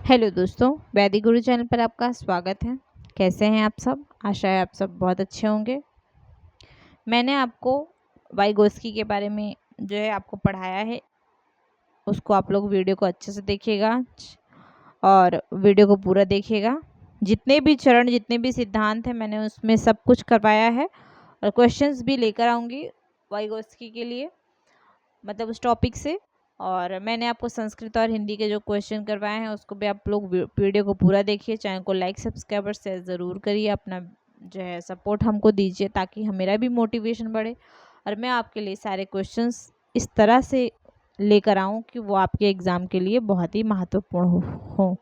Hello दोस्तों, वैदिक गुरु channel पर आपका स्वागत है। कैसे हैं आप सब? आशा है आप सब बहुत अच्छे होंगे। मैंने आपको वाइगोत्स्की के बारे में जो है आपको पढ़ाया है, उसको आप लोग वीडियो को अच्छे से देखिएगा और वीडियो को पूरा देखिएगा। जितने भी चरण, जितने भी सिद्धांत हैं, मैंने उसमें सब कुछ करवाया है और क्वेश्चंस भी लेकर आऊँगी वाइगोत्स्की के लिए, मतलब उस टॉपिक से। और मैंने आपको संस्कृत और हिंदी के जो क्वेश्चन करवाए हैं उसको भी आप लोग वीडियो को पूरा देखिए। चैनल को लाइक, सब्सक्राइब और शेयर ज़रूर करिए। अपना जो है सपोर्ट हमको दीजिए ताकि मेरा भी मोटिवेशन बढ़े और मैं आपके लिए सारे क्वेश्चंस इस तरह से लेकर आऊँ कि वो आपके एग्ज़ाम के लिए बहुत ही महत्वपूर्ण हो।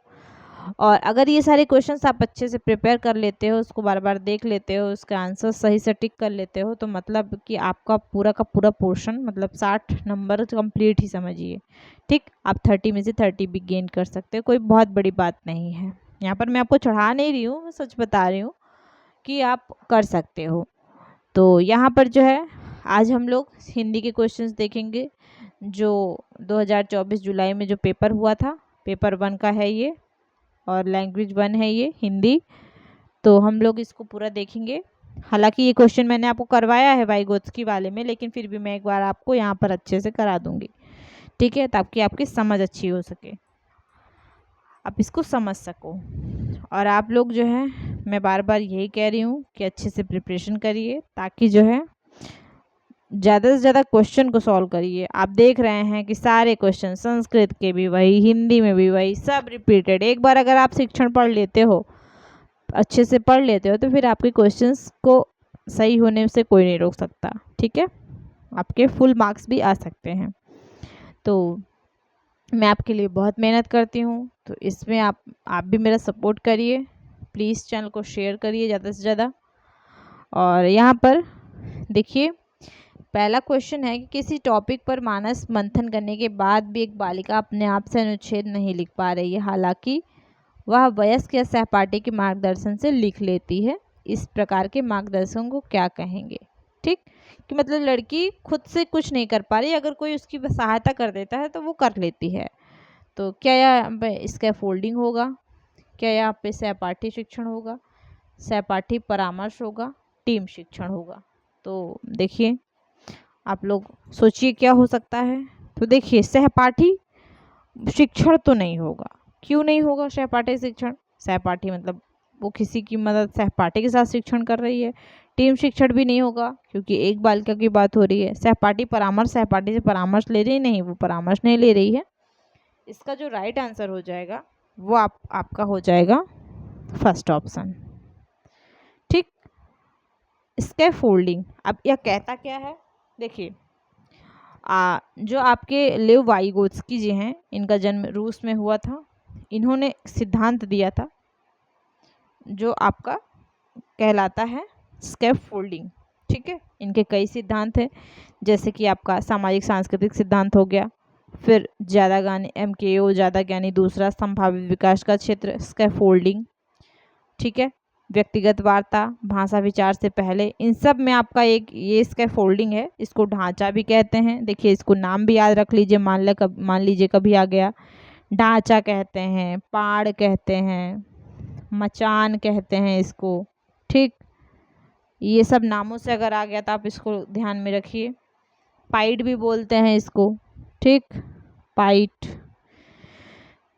और अगर ये सारे क्वेश्चंस आप अच्छे से प्रिपेयर कर लेते हो, उसको बार बार देख लेते हो, उसका आंसर सही से टिक कर लेते हो, तो मतलब कि आपका पूरा का पूरा पोर्शन, मतलब 60 नंबर कंप्लीट ही समझिए। ठीक, आप 30 में से 30 भी गेन कर सकते हो, कोई बहुत बड़ी बात नहीं है। यहाँ पर मैं आपको चढ़ा नहीं रही हूँ, मैं सच बता रही हूँ कि आप कर सकते हो। तो यहाँ पर जो है आज हम लोग हिंदी के क्वेश्चंस देखेंगे जो 2024 जुलाई में जो पेपर हुआ था, पेपर 1 का है ये और लैंग्वेज 1 है ये हिंदी। तो हम लोग इसको पूरा देखेंगे। हालांकि ये क्वेश्चन मैंने आपको करवाया है वाइगोत्स्की वाले में, लेकिन फिर भी मैं एक बार आपको यहाँ पर अच्छे से करा दूंगी, ठीक है, ताकि आपकी समझ अच्छी हो सके, आप इसको समझ सको। और आप लोग जो है, मैं बार बार यही कह रही हूँ कि अच्छे से प्रिपरेशन करिए ताकि जो है ज़्यादा से ज़्यादा क्वेश्चन को सॉल्व करिए। आप देख रहे हैं कि सारे क्वेश्चन संस्कृत के भी वही, हिंदी में भी वही, सब रिपीटेड। एक बार अगर आप शिक्षण पढ़ लेते हो, अच्छे से पढ़ लेते हो, तो फिर आपके क्वेश्चंस को सही होने से कोई नहीं रोक सकता, ठीक है। आपके फुल मार्क्स भी आ सकते हैं। तो मैं आपके लिए बहुत मेहनत करती हूँ, तो इसमें आप भी मेरा सपोर्ट करिए। प्लीज़ चैनल को शेयर करिए ज़्यादा से ज़्यादा। और यहाँ पर देखिए, पहला क्वेश्चन है कि किसी टॉपिक पर मानस मंथन करने के बाद भी एक बालिका अपने आप से अनुच्छेद नहीं लिख पा रही है, हालांकि वह वयस्क या सहपाठी के मार्गदर्शन से लिख लेती है। इस प्रकार के मार्गदर्शन को क्या कहेंगे? ठीक, कि मतलब लड़की खुद से कुछ नहीं कर पा रही, अगर कोई उसकी सहायता कर देता है तो वो कर लेती है। तो क्या यहाँ पे इसका फोल्डिंग होगा? क्या यहाँ पे सहपाठी शिक्षण होगा, सहपाठी परामर्श होगा, टीम शिक्षण होगा? तो देखिए, आप लोग सोचिए क्या हो सकता है। तो देखिए, सहपाठी शिक्षण तो नहीं होगा। क्यों नहीं होगा सहपाठी शिक्षण? सहपाठी मतलब वो किसी की मदद सहपाठी के साथ शिक्षण कर रही है। टीम शिक्षण भी नहीं होगा क्योंकि एक बालिका की बात हो रही है। सहपाठी परामर्श, सहपाठी से परामर्श ले रही नहीं, वो परामर्श नहीं ले रही है। इसका जो राइट आंसर हो जाएगा वो आपका हो जाएगा फर्स्ट ऑप्शन। ठीक, स्कैफोल्डिंग। अब यह कहता क्या है? देखिए, जो आपके लेव वाइगोत्स्की जी हैं, इनका जन्म रूस में हुआ था। इन्होंने सिद्धांत दिया था जो आपका कहलाता है स्कैफोल्डिंग, ठीक है। इनके कई सिद्धांत हैं, जैसे कि आपका सामाजिक सांस्कृतिक सिद्धांत हो गया, फिर ज़्यादा ज्ञानी MKO, ज़्यादा ज्ञानी दूसरा संभावित विकास का क्षेत्र स्कैफोल्डिंग, ठीक है। व्यक्तिगत वार्ता, भाषा विचार से पहले, इन सब में आपका एक ये इसका फोल्डिंग है। इसको ढांचा भी कहते हैं। देखिए, इसको नाम भी याद रख लीजिए, मान लीजिए कभी आ गया। ढांचा कहते हैं, पाड़ कहते हैं, मचान कहते हैं इसको, ठीक। ये सब नामों से अगर आ गया तो आप इसको ध्यान में रखिए। पाइट भी बोलते हैं इसको, ठीक, पाइट।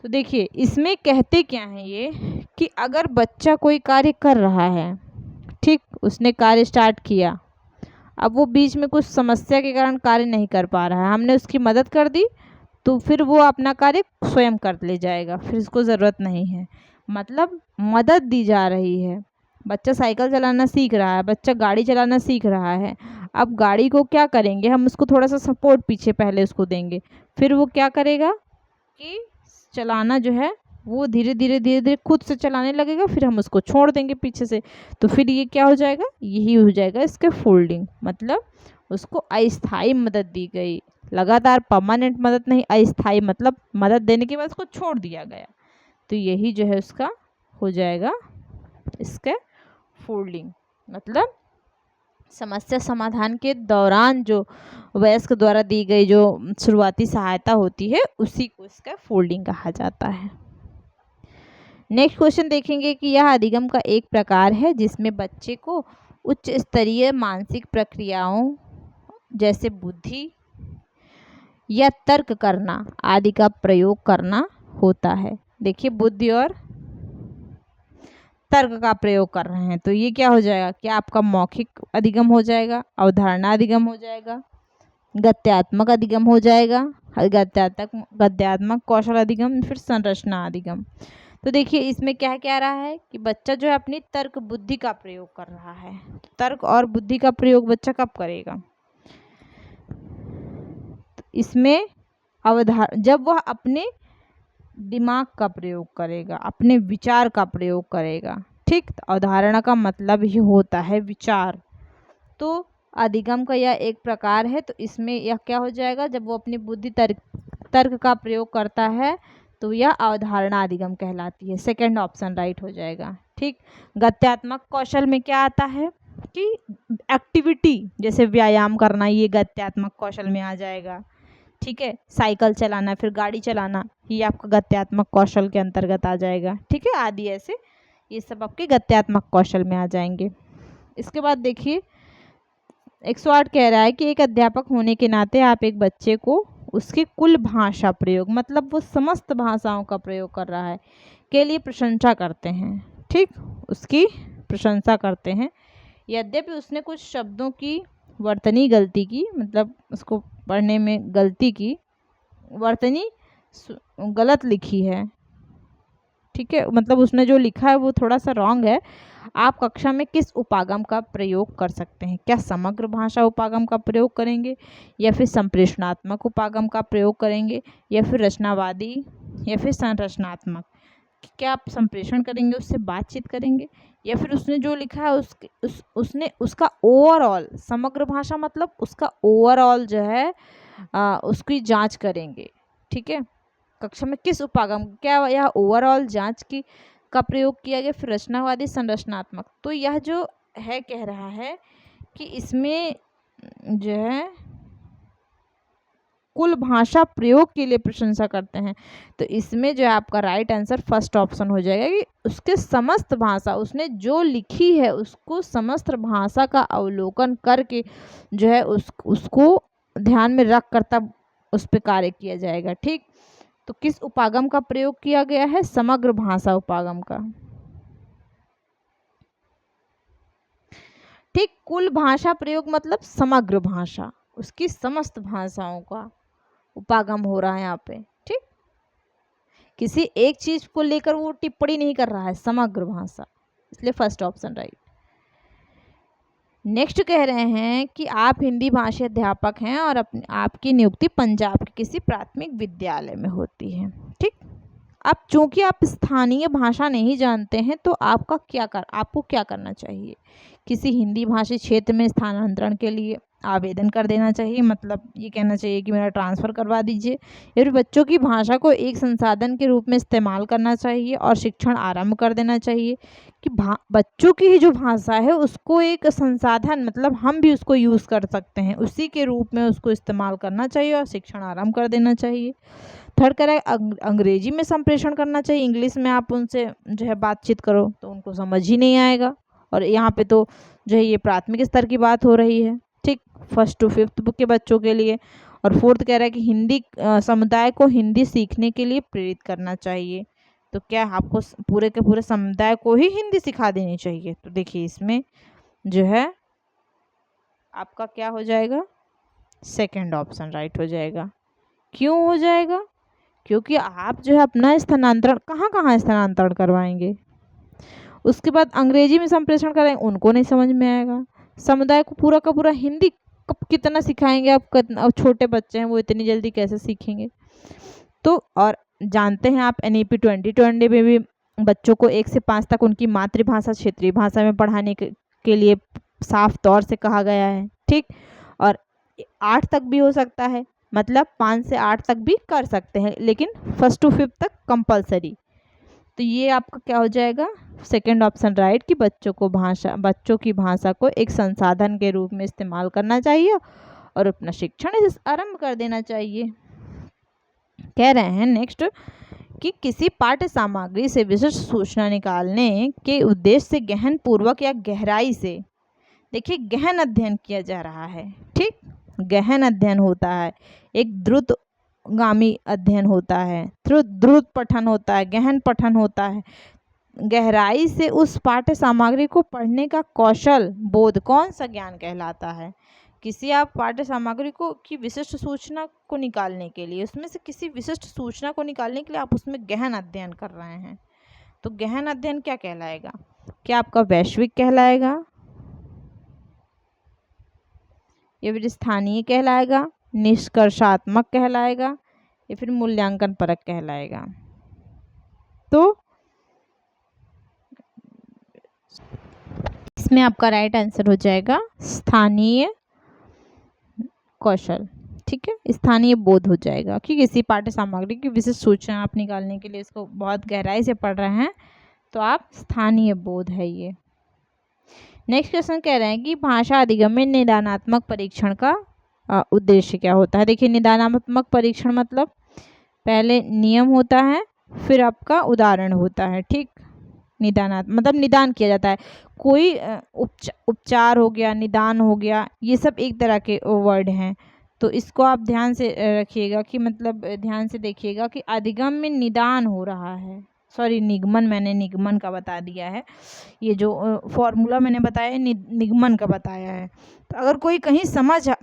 तो देखिए, इसमें कहते क्या हैं ये कि अगर बच्चा कोई कार्य कर रहा है, ठीक, उसने कार्य स्टार्ट किया, अब वो बीच में कुछ समस्या के कारण कार्य नहीं कर पा रहा है, हमने उसकी मदद कर दी, तो फिर वो अपना कार्य स्वयं कर ले जाएगा, फिर इसको ज़रूरत नहीं है। मतलब मदद दी जा रही है। बच्चा साइकिल चलाना सीख रहा है, बच्चा गाड़ी चलाना सीख रहा है। अब गाड़ी को क्या करेंगे, हम उसको थोड़ा सा सपोर्ट पीछे पहले उसको देंगे, फिर वो क्या करेगा कि चलाना जो है वो धीरे धीरे खुद से चलाने लगेगा, फिर हम उसको छोड़ देंगे पीछे से, तो फिर ये क्या हो जाएगा, यही हो जाएगा इसके फोल्डिंग। मतलब उसको अस्थायी मदद दी गई, लगातार परमानेंट मदद नहीं, अस्थायी मतलब मदद देने के बाद उसको छोड़ दिया गया, तो यही जो है उसका हो जाएगा इसके फोल्डिंग। मतलब समस्या समाधान के दौरान जो वयस्क द्वारा दी गई जो शुरुआती सहायता होती है, उसी को इसका फोल्डिंग कहा जाता है। नेक्स्ट क्वेश्चन देखेंगे कि यह अधिगम का एक प्रकार है जिसमें बच्चे को उच्च स्तरीय मानसिक प्रक्रियाओं जैसे बुद्धि या तर्क करना आदि का प्रयोग करना होता है। देखिए, बुद्धि और तर्क का प्रयोग कर रहे हैं तो ये क्या हो जाएगा, क्या आपका मौखिक अधिगम हो जाएगा, अवधारणा अधिगम हो जाएगा, गद्यात्मक अधिगम हो जाएगा, गद्यात्मक कौशल अधिगम, फिर संरचना अधिगम। तो देखिए इसमें क्या क्या रहा है कि बच्चा जो है अपनी तर्क बुद्धि का प्रयोग कर रहा है। तर्क और बुद्धि का प्रयोग बच्चा कब करेगा, इसमें जब वह अपने दिमाग का प्रयोग करेगा, अपने विचार का प्रयोग करेगा। ठीक, अवधारणा का मतलब ही होता है विचार। तो अधिगम का यह एक प्रकार है, तो इसमें यह क्या हो जाएगा, जब वो अपनी बुद्धि तर्क का प्रयोग करता है तो यह अवधारणा अधिगम कहलाती है। सेकंड ऑप्शन राइट हो जाएगा। ठीक, गत्यात्मक कौशल में क्या आता है कि एक्टिविटी जैसे व्यायाम करना, ये गत्यात्मक कौशल में आ जाएगा। ठीक है, साइकिल चलाना, फिर गाड़ी चलाना, ये आपका गत्यात्मक कौशल के अंतर्गत आ जाएगा। ठीक है, आदि ऐसे ये सब आपके गत्यात्मक कौशल में आ जाएंगे। इसके बाद देखिए 108 कह रहा है कि एक अध्यापक होने के नाते आप एक बच्चे को उसकी कुल भाषा प्रयोग, मतलब वो समस्त भाषाओं का प्रयोग कर रहा है, के लिए प्रशंसा करते हैं। ठीक, उसकी प्रशंसा करते हैं यद्यपि उसने कुछ शब्दों की वर्तनी गलती की, मतलब उसको पढ़ने में गलती की, वर्तनी गलत लिखी है। ठीक है, मतलब उसने जो लिखा है वो थोड़ा सा रॉन्ग है। आप कक्षा में किस उपागम का प्रयोग कर सकते हैं, क्या समग्र भाषा उपागम का प्रयोग करेंगे, या फिर संप्रेषणात्मक उपागम का प्रयोग करेंगे, या फिर रचनावादी, या फिर संरचनात्मक। क्या आप संप्रेषण करेंगे, उससे बातचीत करेंगे, या फिर उसने जो लिखा है उसने उसका ओवरऑल, समग्र भाषा मतलब उसका ओवरऑल जो है उसकी जांच करेंगे। ठीक है, कक्षा में किस उपागम, क्या यह ओवरऑल जांच की का प्रयोग किया गया, फिर रचनावादी, संरचनात्मक। तो यह जो है कह रहा है कि इसमें जो है कुल भाषा प्रयोग के लिए प्रशंसा करते हैं। तो इसमें जो है आपका राइट आंसर फर्स्ट ऑप्शन हो जाएगा कि उसके समस्त भाषा, उसने जो लिखी है उसको समस्त भाषा का अवलोकन करके जो है उसको ध्यान में रख कर तब उस पर कार्य किया जाएगा। ठीक, तो किस उपागम का प्रयोग किया गया है, समग्र भाषा उपागम का। ठीक, कुल भाषा प्रयोग मतलब समग्र भाषा, उसकी समस्त भाषाओं का उपागम हो रहा है यहाँ पे। ठीक, किसी एक चीज को लेकर वो टिप्पणी नहीं कर रहा है, समग्र भाषा, इसलिए फर्स्ट ऑप्शन राइट। नेक्स्ट कह रहे हैं कि आप हिंदी भाषा अध्यापक हैं और आपकी नियुक्ति पंजाब के किसी प्राथमिक विद्यालय में होती है। ठीक, अब चूंकि आप स्थानीय भाषा नहीं जानते हैं तो आपको क्या करना चाहिए, किसी हिंदी भाषी क्षेत्र में स्थानांतरण के लिए आवेदन कर देना चाहिए, मतलब ये कहना चाहिए कि मेरा ट्रांसफ़र करवा दीजिए, या फिर बच्चों की भाषा को एक संसाधन के रूप में इस्तेमाल करना चाहिए और शिक्षण आरंभ कर देना चाहिए कि बच्चों की ही जो भाषा है उसको एक संसाधन, मतलब हम भी उसको यूज़ कर सकते हैं, उसी के रूप में उसको इस्तेमाल करना चाहिए और शिक्षण आरंभ कर देना चाहिए। थर्ड कह रहा है अंग्रेजी में संप्रेषण करना चाहिए, इंग्लिश में आप उनसे जो है बातचीत करो तो उनको समझ ही नहीं आएगा, और यहाँ पे तो जो है ये प्राथमिक स्तर की बात हो रही है। ठीक, 1st to 5th के बच्चों के लिए। और फोर्थ कह रहा है कि हिंदी समुदाय को हिंदी सीखने के लिए प्रेरित करना चाहिए। तो क्या आपको पूरे के पूरे समुदाय को ही हिंदी सिखा देनी चाहिए, तो देखिए इसमें जो है आपका क्या हो जाएगा, सेकंड ऑप्शन राइट हो जाएगा। क्यों हो जाएगा, क्योंकि आप जो है अपना स्थानांतरण कहाँ स्थानांतरण करवाएंगे, उसके बाद अंग्रेजी में संप्रेषण करेंगे उनको नहीं समझ में आएगा, समुदाय को पूरा का पूरा हिंदी कितना सिखाएंगे आप, छोटे बच्चे हैं वो इतनी जल्दी कैसे सीखेंगे। तो और जानते हैं आप NEP 2020 में भी बच्चों को 1 से 5 तक उनकी मातृभाषा क्षेत्रीय भाषा में पढ़ाने के लिए साफ तौर से कहा गया है। ठीक, और 8 तक भी हो सकता है, मतलब 5 से 8 तक भी कर सकते हैं, लेकिन 1st to 5th तक कंपलसरी। तो ये आपका क्या हो जाएगा, सेकंड ऑप्शन राइट, कि बच्चों की भाषा को एक संसाधन के रूप में इस्तेमाल करना चाहिए और अपना शिक्षण आरंभ कर देना चाहिए। कह रहे हैं नेक्स्ट कि किसी पाठ्य सामग्री से विशिष्ट सूचना निकालने के उद्देश्य से गहन पूर्वक या गहराई से, देखिए गहन अध्ययन किया जा रहा है। ठीक, गहन अध्ययन होता है, एक द्रुतगामी अध्ययन होता है, द्रुत पठन होता है, गहन पठन होता है। गहराई से उस पाठ्य सामग्री को पढ़ने का कौशल बोध कौन सा ज्ञान कहलाता है? किसी आप पाठ्य सामग्री को की विशिष्ट सूचना को निकालने के लिए, उसमें से किसी विशिष्ट सूचना को निकालने के लिए आप उसमें गहन अध्ययन कर रहे हैं, तो गहन अध्ययन क्या कहलाएगा? क्या आपका वैश्विक कहलाएगा, या फिर स्थानीय कहलाएगा, निष्कर्षात्मक कहलाएगा, या फिर मूल्यांकन परक कहलाएगा? तो इसमें आपका राइट आंसर हो जाएगा स्थानीय कौशल। ठीक है, स्थानीय बोध हो जाएगा कि किसी पाठ्य सामग्री की विशिष्ट सूचना आप निकालने के लिए इसको बहुत गहराई से पढ़ रहे हैं, तो आप स्थानीय बोध है ये। नेक्स्ट क्वेश्चन कह रहे हैं कि भाषा अधिगम में निदानात्मक परीक्षण का उद्देश्य क्या होता है? देखिए, निदानात्मक परीक्षण मतलब पहले नियम होता है, फिर आपका उदाहरण होता है। ठीक, निदानात्मक मतलब निदान किया जाता है, कोई उपचार हो गया, निदान हो गया, ये सब एक तरह के वर्ड हैं। तो इसको आप ध्यान से रखिएगा कि मतलब ध्यान से देखिएगा कि अधिगम में निदान हो रहा है, सॉरी निगमन, मैंने निगमन का बता दिया है, ये जो फॉर्मूला मैंने बताया है निगमन का बताया है। तो अगर कोई कहीं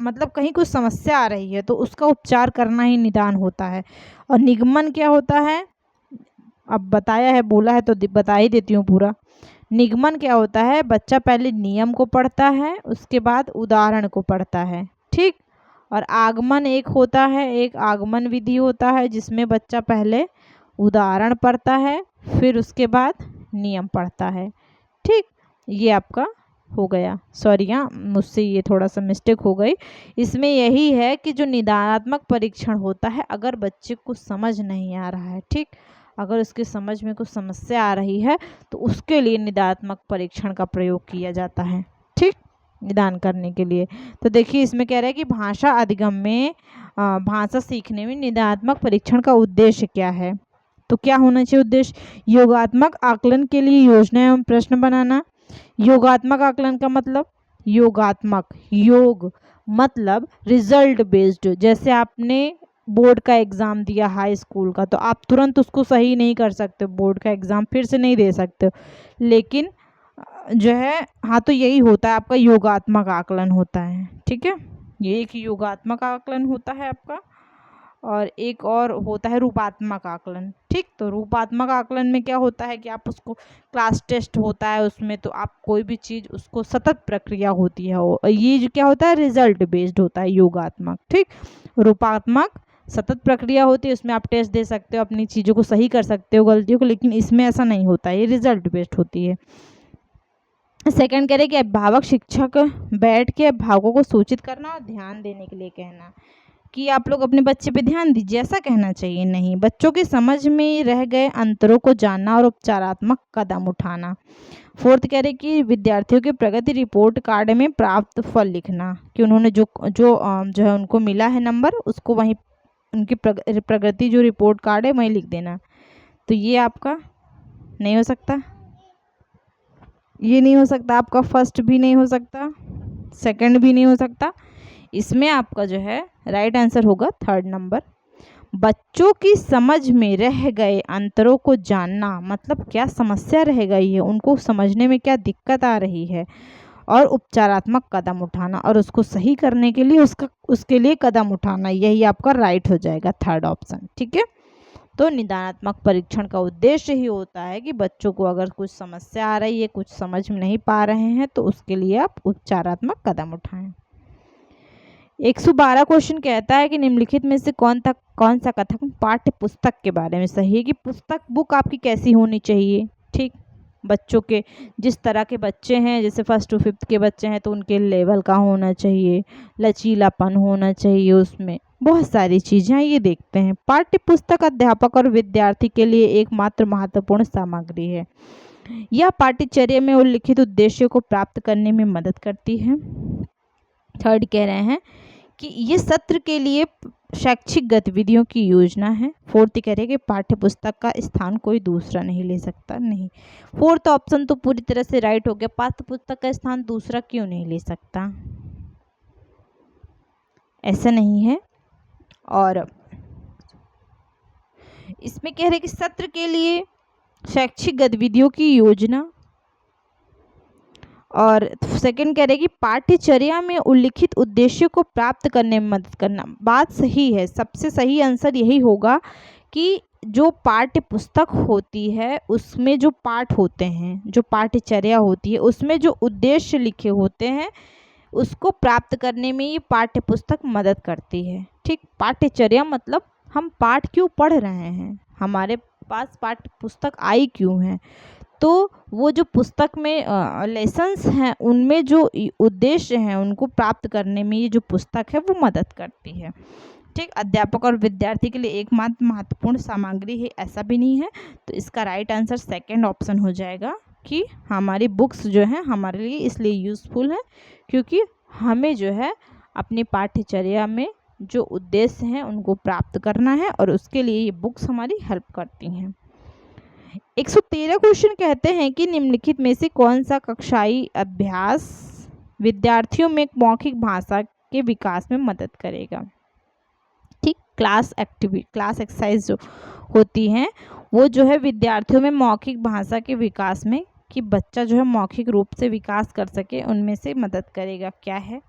मतलब कहीं कुछ समस्या आ रही है तो उसका उपचार करना ही निदान होता है। और निगमन क्या होता है, अब बताया है, बोला है तो बता ही देती हूँ पूरा। निगमन क्या होता है, बच्चा पहले नियम को पढ़ता है, उसके बाद उदाहरण को पढ़ता है। ठीक, और आगमन एक होता है, एक आगमन विधि होता है जिसमें बच्चा पहले उदाहरण पढ़ता है, फिर उसके बाद नियम पढ़ता है। ठीक, ये आपका हो गया, सॉरी हाँ मुझसे ये थोड़ा सा मिस्टेक हो गई। इसमें यही है कि जो निदानात्मक परीक्षण होता है, अगर बच्चे को समझ नहीं आ रहा है, ठीक, अगर उसके समझ में कुछ समस्या आ रही है तो उसके लिए निदानात्मक परीक्षण का प्रयोग किया जाता है। ठीक, निदान करने के लिए। तो देखिए इसमें कह रहा है कि भाषा अधिगम में भाषा सीखने में निदानात्मक परीक्षण का उद्देश्य क्या है? तो क्या होना चाहिए उद्देश्य? योगात्मक आकलन के लिए योजना एवं प्रश्न बनाना। योगात्मक आकलन का मतलब, योग मतलब रिजल्ट बेस्ड। जैसे आपने बोर्ड का एग्ज़ाम दिया हाई स्कूल का, तो आप तुरंत उसको सही नहीं कर सकते, बोर्ड का एग्ज़ाम फिर से नहीं दे सकते, लेकिन जो है हाँ, तो यही होता है आपका योगात्मक आकलन होता है। ठीक है, ये एक योगात्मक आकलन होता है आपका, और एक और होता है रूपात्मक आकलन। ठीक, तो रूपात्मक आकलन में क्या होता है कि आप उसको क्लास टेस्ट होता है उसमें, तो आप कोई भी चीज़ उसको सतत प्रक्रिया होती है, और ये जो क्या होता है रिजल्ट बेस्ड होता है योगात्मक। ठीक, रूपात्मक सतत प्रक्रिया होती है, उसमें आप टेस्ट दे सकते हो, अपनी चीज़ों को सही कर सकते हो, गलतियों को, लेकिन इसमें ऐसा नहीं होता है, ये रिजल्ट बेस्ड होती है। सेकंड कह रहे कि अभिभावक शिक्षक बैठ के अभिभावकों को सूचित करना और ध्यान देने के लिए कहना कि आप लोग अपने बच्चे पे ध्यान दीजिए, ऐसा कहना चाहिए नहीं। बच्चों की समझ में रह गए अंतरों को जानना और उपचारात्मक कदम उठाना। फोर्थ कह रहे कि विद्यार्थियों की प्रगति रिपोर्ट कार्ड में प्राप्त फल लिखना, कि उन्होंने जो है उनको मिला है नंबर, उसको वहीं उनकी प्रगति जो रिपोर्ट कार्ड है वहीं लिख देना। तो ये आपका नहीं हो सकता, ये नहीं हो सकता, आपका फर्स्ट भी नहीं हो सकता, सेकंड भी नहीं हो सकता। इसमें आपका जो है राइट आंसर होगा थर्ड नंबर। बच्चों की समझ में रह गए अंतरों को जानना, मतलब क्या समस्या रह गई है, उनको समझने में क्या दिक्कत आ रही है, और उपचारात्मक कदम उठाना, और उसको सही करने के लिए उसके लिए कदम उठाना, यही आपका राइट हो जाएगा थर्ड ऑप्शन। ठीक है, तो निदानात्मक परीक्षण का उद्देश्य ही होता है कि बच्चों को अगर कुछ समस्या आ रही है, कुछ समझ में नहीं पा रहे हैं, तो उसके लिए आप उपचारात्मक कदम उठाएं। 112 क्वेश्चन कहता है कि निम्नलिखित में से कौन सा कथन पाठ्य पुस्तक के बारे में सही है, कि पुस्तक बुक आपकी कैसी होनी चाहिए। ठीक, बच्चों के जिस तरह के बच्चे हैं, जैसे 1st to 5th के बच्चे हैं तो उनके लेवल का होना चाहिए, लचीलापन होना चाहिए, उसमें बहुत सारी चीज़ें ये देखते हैं। पाठ्य पुस्तक अध्यापक और विद्यार्थी के लिए एकमात्र महत्वपूर्ण सामग्री है। यह पाठ्यचर्या में उल्लिखित उद्देश्यों को प्राप्त करने में मदद करती है। थर्ड कह रहे हैं कि ये सत्र के लिए शैक्षिक गतिविधियों की योजना है। फोर्थ कह रहे हैं कि पाठ्य पुस्तक का स्थान कोई दूसरा नहीं ले सकता। नहीं, फोर्थ ऑप्शन तो पूरी तरह से राइट हो गया। पाठ्य पुस्तक का स्थान दूसरा क्यों नहीं ले सकता, ऐसा नहीं है। और इसमें कह रहे हैं कि सत्र के लिए शैक्षिक गतिविधियों की योजना, और सेकंड कह रहे हैं कि पाठ्यचर्या में उल्लिखित उद्देश्यों को प्राप्त करने में मदद करना। बात सही है, सबसे सही आंसर यही होगा कि जो पाठ्य पुस्तक होती है उसमें जो पाठ होते हैं, जो पाठ्यचर्या होती है उसमें जो उद्देश्य लिखे होते हैं उसको प्राप्त करने में ये पाठ्य पुस्तक मदद करती है। ठीक, पाठ्यचर्या मतलब हम पाठ क्यों पढ़ रहे हैं, हमारे पास पाठ्य पुस्तक आई क्यों है, तो वो जो पुस्तक में लेसन्स हैं उनमें जो उद्देश्य हैं उनको प्राप्त करने में ये जो पुस्तक है वो मदद करती है। ठीक, अध्यापक और विद्यार्थी के लिए एकमात्र महत्वपूर्ण सामग्री है ऐसा भी नहीं है। तो इसका राइट आंसर सेकंड ऑप्शन हो जाएगा कि हमारी बुक्स जो हैं हमारे लिए इसलिए यूज़फुल है क्योंकि हमें जो है अपनी पाठ्यचर्या में जो उद्देश्य हैं उनको प्राप्त करना है और उसके लिए ये बुक्स हमारी हेल्प करती हैं। 113 क्वेश्चन कहते हैं कि निम्नलिखित में से कौन सा कक्षाई अभ्यास विद्यार्थियों में मौखिक भाषा के विकास में मदद करेगा। ठीक, क्लास एक्सरसाइज जो होती हैं वो जो है विद्यार्थियों में मौखिक भाषा के विकास में, कि बच्चा जो है मौखिक रूप से विकास कर सके, उनमें से मदद करेगा। क्या है?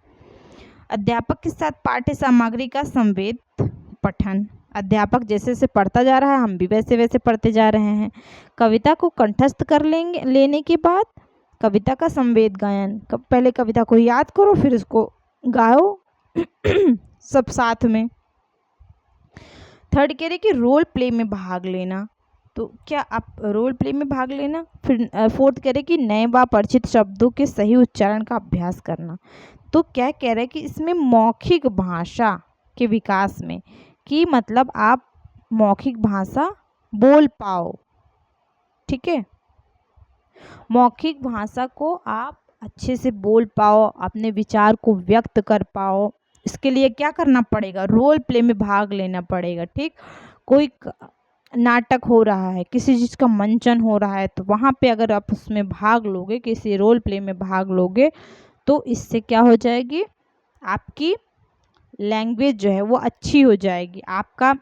अध्यापक के साथ पाठ्य सामग्री का संवेद पठन, अध्यापक जैसे जैसे पढ़ता जा रहा है हम भी वैसे वैसे पढ़ते जा रहे हैं। कविता को कंठस्थ कर लेने के बाद कविता का संवेद गायन, पहले कविता को याद करो फिर उसको गाओ सब साथ में। थर्ड कह रहे कि रोल प्ले में भाग लेना, तो क्या आप रोल प्ले में भाग लेना। फिर फोर्थ कह रहे कि नए व परिचित शब्दों के सही उच्चारण का अभ्यास करना। तो क्या कह रहे हैं कि इसमें मौखिक भाषा के विकास में, कि मतलब आप मौखिक भाषा बोल पाओ। ठीक है, मौखिक भाषा को आप अच्छे से बोल पाओ, अपने विचार को व्यक्त कर पाओ, इसके लिए क्या करना पड़ेगा? रोल प्ले में भाग लेना पड़ेगा। ठीक, कोई नाटक हो रहा है, किसी चीज़ का मंचन हो रहा है, तो वहाँ पे अगर आप उसमें भाग लोगे, किसी रोल प्ले में भाग लोगे, तो इससे क्या हो जाएगी? आपकी लैंग्वेज जो है वो अच्छी हो जाएगी, आपका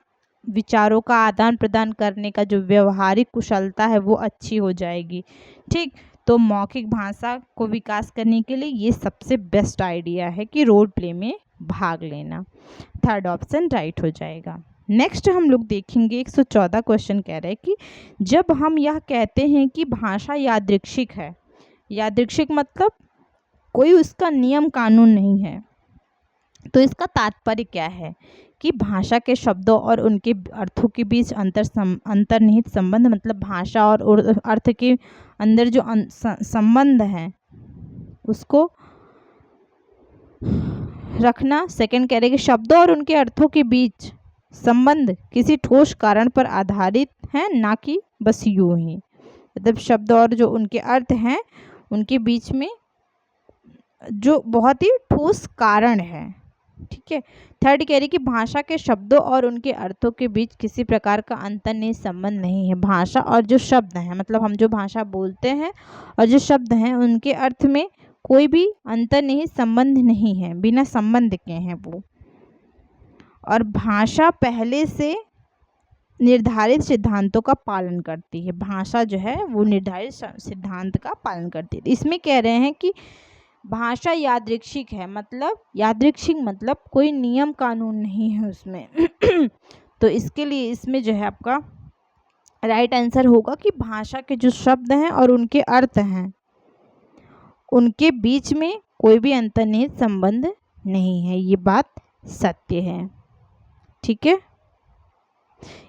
विचारों का आदान प्रदान करने का जो व्यवहारिक कुशलता है वो अच्छी हो जाएगी। ठीक, तो मौखिक भाषा को विकास करने के लिए ये सबसे बेस्ट आइडिया है कि रोल प्ले में भाग लेना। थर्ड ऑप्शन राइट हो जाएगा। नेक्स्ट हम लोग देखेंगे 114 क्वेश्चन कह रहे हैं कि जब हम यह कहते हैं कि भाषा यादृच्छिक है, यादृच्छिक मतलब कोई उसका नियम कानून नहीं है, तो इसका तात्पर्य क्या है? कि भाषा के शब्दों और उनके अर्थों के बीच अंतर्निहित संबंध, मतलब भाषा और अर्थ के अंदर जो संबंध है उसको रखना। सेकंड कह रहे हैं कि शब्दों और उनके अर्थों के बीच संबंध किसी ठोस कारण पर आधारित है, ना कि बस यूं ही, मतलब शब्द और जो उनके अर्थ हैं उनके बीच में जो बहुत ही ठोस कारण है। ठीक है, थर्ड कह रही कि भाषा के शब्दों और उनके अर्थों के बीच किसी प्रकार का अंतर्निहित संबंध नहीं है। भाषा और जो शब्द हैं, मतलब हम जो भाषा बोलते हैं और जो शब्द हैं उनके अर्थ में कोई भी अंतर्निहित संबंध नहीं है, बिना संबंध के हैं वो। और भाषा पहले से निर्धारित सिद्धांतों का पालन करती है, भाषा जो है वो निर्धारित सिद्धांत का पालन करती है। इसमें कह रहे हैं कि भाषा यादृच्छिक है, मतलब यादृच्छिक मतलब कोई नियम कानून नहीं है उसमें तो इसके लिए इसमें जो है आपका राइट आंसर होगा कि भाषा के जो शब्द हैं और उनके अर्थ हैं उनके बीच में कोई भी अंतर्निहित संबंध नहीं है, ये बात सत्य है। ठीक है,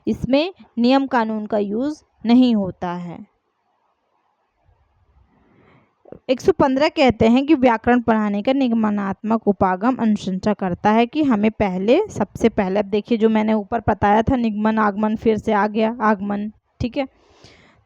इसमें नियम कानून का यूज नहीं होता है। 115 कहते हैं कि व्याकरण पढ़ाने का निगमनात्मक उपागम अनुशंसा करता है कि हमें सबसे पहले, अब देखिए जो मैंने ऊपर बताया था निगमन आगमन, फिर से आ गया आगमन। ठीक है,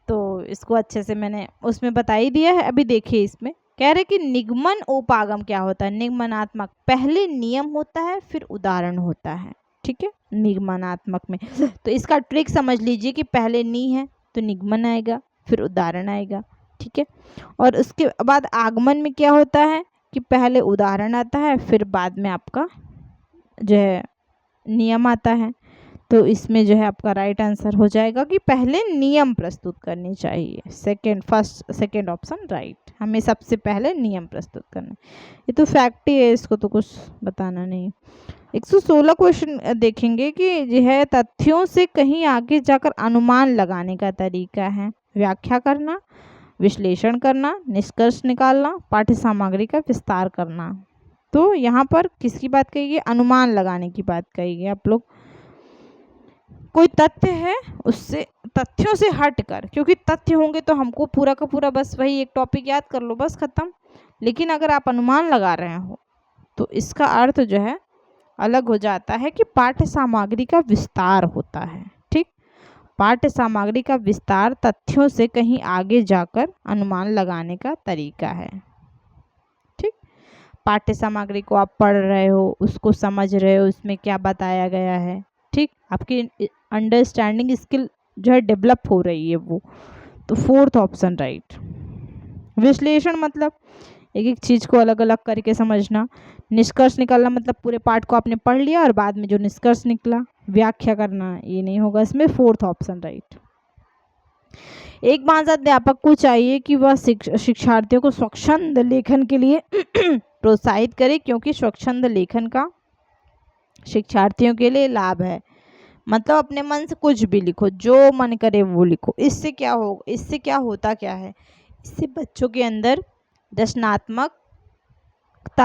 तो इसको अच्छे से मैंने उसमें बता ही दिया है। अभी देखिए इसमें कह रहे कि निगमन उपागम क्या होता है? निगमनात्मक, पहले नियम होता है फिर उदाहरण होता है। ठीक है, निगमनात्मक में। तो इसका ट्रिक समझ लीजिए कि पहले नी है तो निगमन आएगा, फिर उदाहरण आएगा, ठीक है। और उसके बाद आगमन में क्या होता है कि पहले उदाहरण आता है, फिर बाद में आपका जो है नियम आता है। तो इसमें जो है आपका राइट आंसर हो जाएगा कि पहले नियम प्रस्तुत करनी चाहिए। सेकंड ऑप्शन राइट, हमें सबसे पहले नियम प्रस्तुत करना। ये तो फैक्ट ही है, इसको तो कुछ बताना नहीं। 116 क्वेश्चन देखेंगे कि यह है तथ्यों से कहीं आगे जाकर अनुमान लगाने का तरीका है। व्याख्या करना, विश्लेषण करना, निष्कर्ष निकालना, पाठ्य सामग्री का विस्तार करना। तो यहाँ पर किसकी बात कही गई? अनुमान लगाने की बात कही गई। आप लोग कोई तथ्य है उससे तथ्यों से हटकर, क्योंकि तथ्य होंगे तो हमको पूरा का पूरा बस वही एक टॉपिक याद कर लो, बस खत्म। लेकिन अगर आप अनुमान लगा रहे हो तो इसका अर्थ जो है अलग हो जाता है कि पाठ्य सामग्री का विस्तार होता है। ठीक, पाठ्य सामग्री का विस्तार तथ्यों से कहीं आगे जाकर अनुमान लगाने का तरीका है। ठीक, पाठ्य सामग्री को आप पढ़ रहे हो, उसको समझ रहे हो, उसमें क्या बताया गया है। ठीक, आपकी अंडरस्टैंडिंग स्किल जो है डेवलप हो रही है वो। तो फोर्थ ऑप्शन राइट। विश्लेषण मतलब एक एक चीज़ को अलग अलग करके समझना। निष्कर्ष निकालना मतलब पूरे पाठ को आपने पढ़ लिया और बाद में जो निष्कर्ष निकला। व्याख्या करना ये नहीं होगा इसमें। Fourth option right. एक भाषा अध्यापक को चाहिए कि वह शिक्षार्थियों को स्वच्छंद लेखन के लिए प्रोत्साहित करे, क्योंकि स्वच्छंद लेखन का शिक्षार्थियों के लिए लाभ है। मतलब अपने मन से कुछ भी लिखो, जो मन करे वो लिखो। इससे क्या होता क्या है? इससे बच्चों के अंदर रचनात्मकता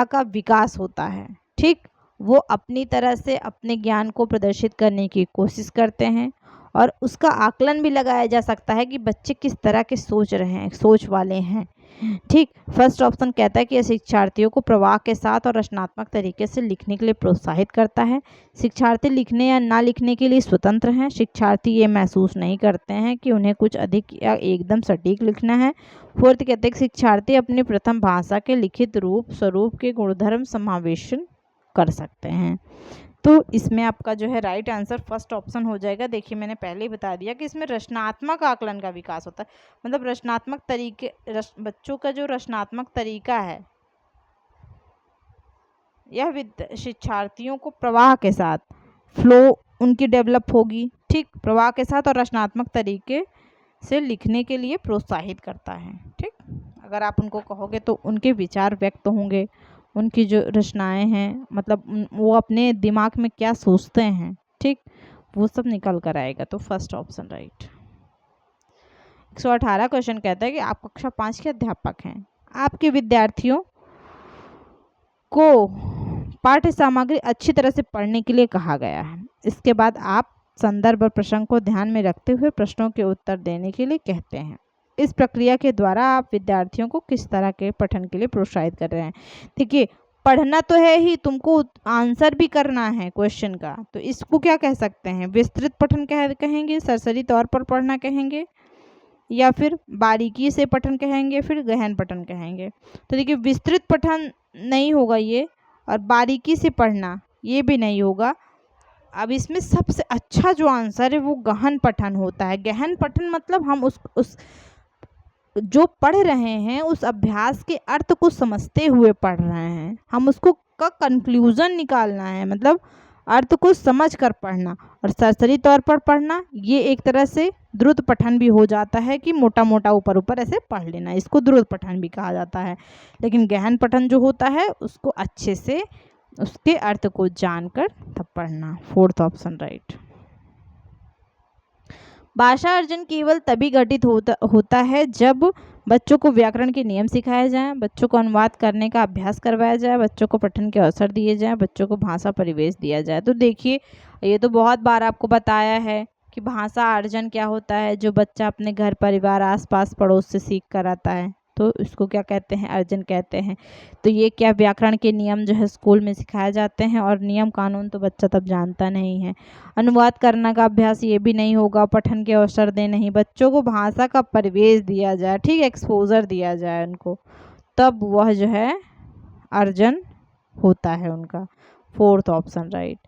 का विकास होता है। ठीक, वो अपनी तरह से अपने ज्ञान को प्रदर्शित करने की कोशिश करते हैं और उसका आकलन भी लगाया जा सकता है कि बच्चे किस तरह के सोच वाले हैं। ठीक, फर्स्ट ऑप्शन कहता है कि यह शिक्षार्थियों को प्रवाह के साथ और रचनात्मक तरीके से लिखने के लिए प्रोत्साहित करता है। शिक्षार्थी लिखने या ना लिखने के लिए स्वतंत्र हैं। शिक्षार्थी ये महसूस नहीं करते हैं कि उन्हें कुछ अधिक या एकदम सटीक लिखना है। फोर्थ कहते हैं कि शिक्षार्थी अपनी प्रथम भाषा के लिखित रूप स्वरूप के गुणधर्म समावेशन कर सकते हैं। तो इसमें आपका जो है राइट आंसर फर्स्ट ऑप्शन हो जाएगा। देखिए मैंने पहले ही बता दिया कि इसमें रचनात्मक आकलन का विकास होता है। मतलब रचनात्मक तरीके, बच्चों का जो रचनात्मक तरीका है यह शिक्षार्थियों को प्रवाह के साथ फ्लो उनकी डेवलप होगी। ठीक, प्रवाह के साथ और रचनात्मक तरीके से लिखने के लिए प्रोत्साहित करता है। ठीक, अगर आप उनको कहोगे तो उनके विचार व्यक्त होंगे, उनकी जो रचनाएं हैं, मतलब वो अपने दिमाग में क्या सोचते हैं, ठीक, वो सब निकल कर आएगा। तो फर्स्ट ऑप्शन राइट। 118 क्वेश्चन कहता है कि आप कक्षा 5 के अध्यापक हैं। आपके विद्यार्थियों को पाठ्य सामग्री अच्छी तरह से पढ़ने के लिए कहा गया है। इसके बाद आप संदर्भ और प्रसंग को ध्यान में रखते हुए प्रश्नों के उत्तर देने के लिए कहते हैं। इस प्रक्रिया के द्वारा आप विद्यार्थियों को किस तरह के पठन के लिए प्रोत्साहित कर रहे हैं? देखिए, पढ़ना तो है ही, तुमको आंसर भी करना है क्वेश्चन का। तो इसको क्या कह सकते हैं? विस्तृत पठन कहेंगे, सरसरी तौर पर पढ़ना कहेंगे, या फिर बारीकी से पठन कहेंगे, फिर गहन पठन कहेंगे। तो देखिए, विस्तृत पठन नहीं होगा ये, और बारीकी से पढ़ना ये भी नहीं होगा। अब इसमें सबसे अच्छा जो आंसर है वो गहन पठन होता है। गहन पठन मतलब हम उस जो पढ़ रहे हैं उस अभ्यास के अर्थ को समझते हुए पढ़ रहे हैं। हम उसको का कंक्लूजन निकालना है, मतलब अर्थ को समझ कर पढ़ना। और सरसरी तौर पर पढ़ना ये एक तरह से द्रुत पठन भी हो जाता है कि मोटा मोटा ऊपर ऊपर ऐसे पढ़ लेना, इसको द्रुत पठन भी कहा जाता है। लेकिन गहन पठन जो होता है उसको अच्छे से उसके अर्थ को जानकर तब पढ़ना। Fourth option right. भाषा अर्जन केवल तभी घटित होता है जब बच्चों को व्याकरण के नियम सिखाए जाएं, बच्चों को अनुवाद करने का अभ्यास करवाया जाए, बच्चों को पठन के अवसर दिए जाएं, बच्चों को भाषा परिवेश दिया जाए। तो देखिए, ये तो बहुत बार आपको बताया है कि भाषा अर्जन क्या होता है। जो बच्चा अपने घर परिवार आसपास पड़ोस से सीख कर आता है तो इसको क्या कहते हैं? अर्जन कहते हैं। तो ये क्या व्याकरण के नियम जो है स्कूल में सिखाए जाते हैं, और नियम कानून तो बच्चा तब जानता नहीं है। अनुवाद करने का अभ्यास ये भी नहीं होगा। पठन के अवसर दे नहीं, बच्चों को भाषा का परिवेश दिया जाए, ठीक, एक्सपोजर दिया जाए उनको, तब वह जो है अर्जन होता है उनका। Fourth option right.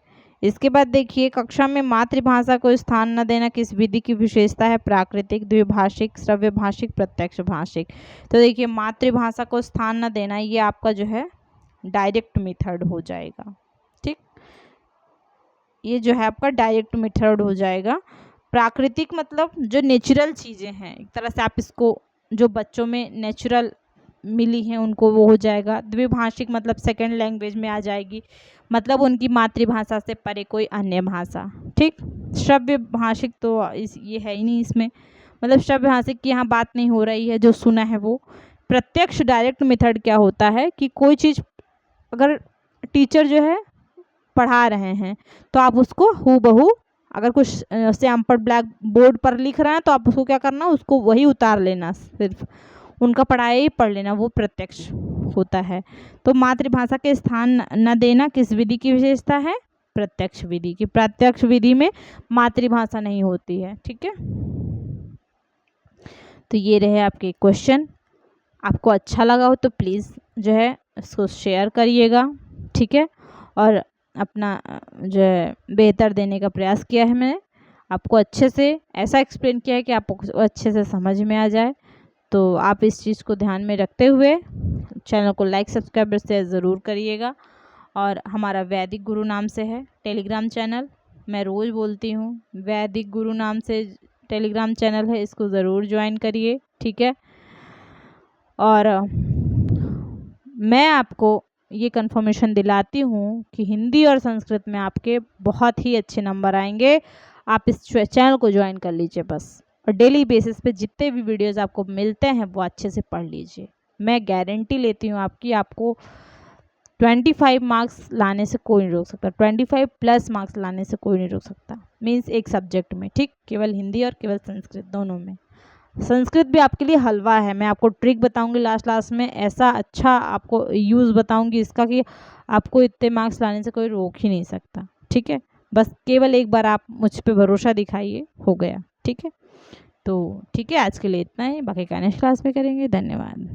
इसके बाद देखिए, कक्षा में मातृभाषा को स्थान न देना किस विधि की विशेषता है? प्राकृतिक, द्विभाषिक, श्रव्य भाषिक, प्रत्यक्ष भाषिक। तो देखिए, मातृभाषा को स्थान न देना ये आपका जो है डायरेक्ट मेथड हो जाएगा। ठीक, ये जो है आपका डायरेक्ट मेथड हो जाएगा। प्राकृतिक मतलब जो नेचुरल चीज़ें हैं, एक तरह से आप इसको जो बच्चों में नेचुरल मिली हैं उनको वो हो जाएगा। द्विभाषिक मतलब सेकंड लैंग्वेज में आ जाएगी, मतलब उनकी मातृभाषा से परे कोई अन्य भाषा। ठीक, श्रव्य भाषिक तो ये है ही नहीं इसमें, मतलब श्रव्य भाषिक की यहाँ बात नहीं हो रही है, जो सुना है वो। प्रत्यक्ष डायरेक्ट मेथड क्या होता है कि कोई चीज़ अगर टीचर जो है पढ़ा रहे हैं तो आप उसको हूबहू, अगर कुछ सैम्पल ब्लैक बोर्ड पर लिख रहे हैं तो आप उसको क्या करना, उसको वही उतार लेना, सिर्फ उनका पढ़ाया ही पढ़ लेना, वो प्रत्यक्ष होता है। तो मातृभाषा के स्थान न देना किस विधि की विशेषता है? प्रत्यक्ष विधि की। प्रत्यक्ष विधि में मातृभाषा नहीं होती है। ठीक है, तो ये रहे आपके क्वेश्चन। आपको अच्छा लगा हो तो प्लीज़ जो है इसको शेयर करिएगा। ठीक है, और अपना जो है बेहतर देने का प्रयास किया है मैंने, आपको अच्छे से ऐसा एक्सप्लेन किया है कि आपको अच्छे से समझ में आ जाए। तो आप इस चीज़ को ध्यान में रखते हुए चैनल को लाइक, सब्सक्राइब, शेयर ज़रूर करिएगा। और हमारा वैदिक गुरु नाम से है टेलीग्राम चैनल, मैं रोज़ बोलती हूँ, वैदिक गुरु नाम से टेलीग्राम चैनल है, इसको ज़रूर ज्वाइन करिए। ठीक है, और मैं आपको ये कंफर्मेशन दिलाती हूँ कि हिंदी और संस्कृत में आपके बहुत ही अच्छे नंबर आएंगे। आप इस चैनल को ज्वाइन कर लीजिए बस, और डेली बेसिस पे जितने भी वीडियोस आपको मिलते हैं वो अच्छे से पढ़ लीजिए। मैं गारंटी लेती हूँ आपकी, आपको 25 मार्क्स लाने से कोई नहीं रोक सकता, 25 प्लस मार्क्स लाने से कोई नहीं रोक सकता, मीन्स एक सब्जेक्ट में। ठीक, केवल हिंदी और केवल संस्कृत, दोनों में। संस्कृत भी आपके लिए हलवा है, मैं आपको ट्रिक बताऊंगी लास्ट में, ऐसा अच्छा आपको यूज़ बताऊंगी इसका कि आपको इतने मार्क्स लाने से कोई रोक ही नहीं सकता। ठीक है, बस केवल एक बार आप मुझ पे भरोसा दिखाइए, हो गया। ठीक है, तो ठीक है, आज के लिए इतना ही, बाकी का नेक्स्ट क्लास में करेंगे। धन्यवाद।